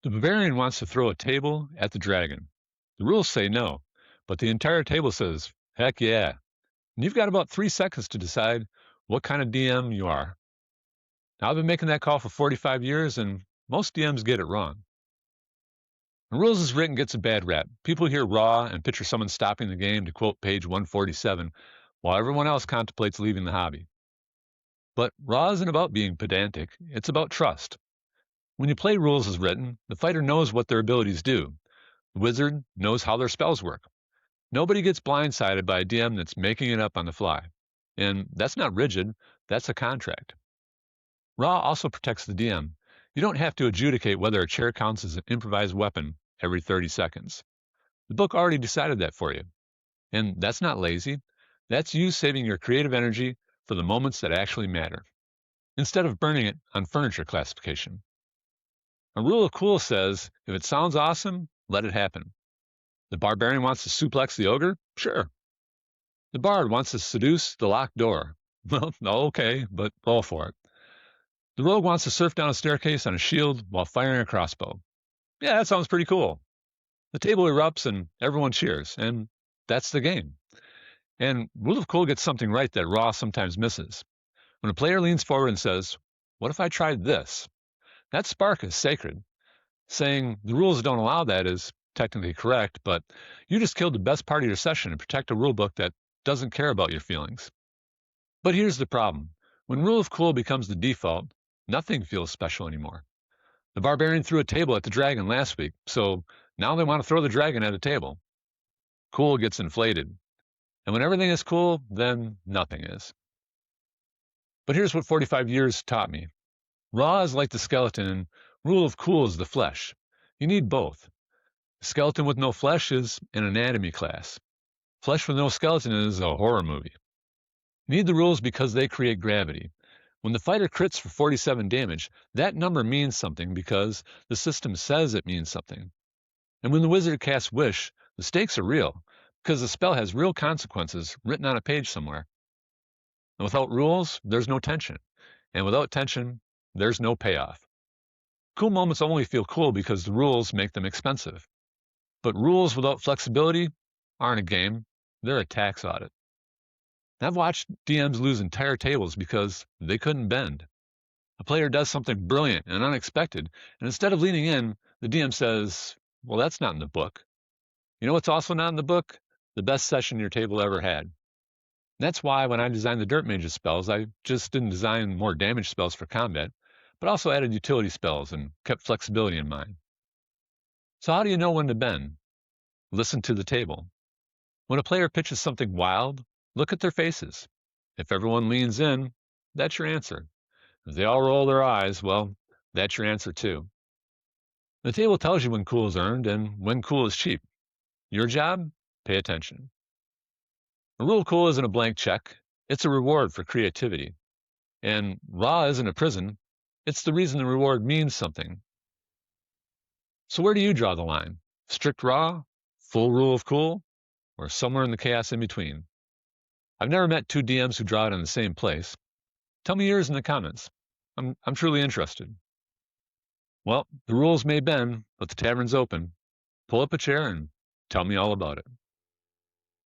The barbarian wants to throw a table at the dragon. The rules say no, but the entire table says, heck yeah. And you've got about 3 seconds to decide what kind of DM you are. Now, I've been making that call for 45 years, and most DMs get it wrong. When rules is written gets a bad rap. People hear raw and picture someone stopping the game to quote page 147, while everyone else contemplates leaving the hobby. But raw isn't about being pedantic, it's about trust. When you play rules as written, the fighter knows what their abilities do. The wizard knows how their spells work. Nobody gets blindsided by a DM that's making it up on the fly. And that's not rigid, that's a contract. Raw also protects the DM. You don't have to adjudicate whether a chair counts as an improvised weapon every 30 seconds. The book already decided that for you. And that's not lazy. That's you saving your creative energy for the moments that actually matter, instead of burning it on furniture classification. A rule of cool says, if it sounds awesome, let it happen. The barbarian wants to suplex the ogre? Sure. The bard wants to seduce the locked door. Well, okay, but roll for it. The rogue wants to surf down a staircase on a shield while firing a crossbow. Yeah, that sounds pretty cool. The table erupts and everyone cheers, and that's the game. And Rule of Cool gets something right that Raw sometimes misses. When a player leans forward and says, what if I tried this? That spark is sacred. Saying the rules don't allow that is technically correct, but you just killed the best part of your session and protect a rulebook that doesn't care about your feelings. But here's the problem. When Rule of Cool becomes the default, nothing feels special anymore. The barbarian threw a table at the dragon last week, so now they want to throw the dragon at a table. Cool gets inflated. And when everything is cool, then nothing is. But here's what 45 years taught me. Raw is like the skeleton, and Rule of Cool is the flesh. You need both. A skeleton with no flesh is an anatomy class. Flesh with no skeleton is a horror movie. You need the rules because they create gravity. When the fighter crits for 47 damage, that number means something because the system says it means something. And when the wizard casts Wish, the stakes are real because the spell has real consequences written on a page somewhere. And without rules, there's no tension. And without tension, there's no payoff. Cool moments only feel cool because the rules make them expensive. But rules without flexibility aren't a game, they're a tax audit. I've watched DMs lose entire tables because they couldn't bend. A player does something brilliant and unexpected, and instead of leaning in, the DM says, well, that's not in the book. You know what's also not in the book? The best session your table ever had. And that's why when I designed the Dirt Mage's spells, I just didn't design more damage spells for combat, but also added utility spells and kept flexibility in mind. So how do you know when to bend? Listen to the table. When a player pitches something wild, look at their faces. If everyone leans in, that's your answer. If they all roll their eyes, well, that's your answer too. The table tells you when cool is earned and when cool is cheap. Your job? Pay attention. A rule cool isn't a blank check. It's a reward for creativity. And raw isn't a prison. It's the reason the reward means something. So where do you draw the line? Strict raw? Full rule of cool? Or somewhere in the chaos in between? I've never met two DMs who draw it in the same place. Tell me yours in the comments. I'm truly interested. Well, the rules may bend, but the tavern's open. Pull up a chair and tell me all about it.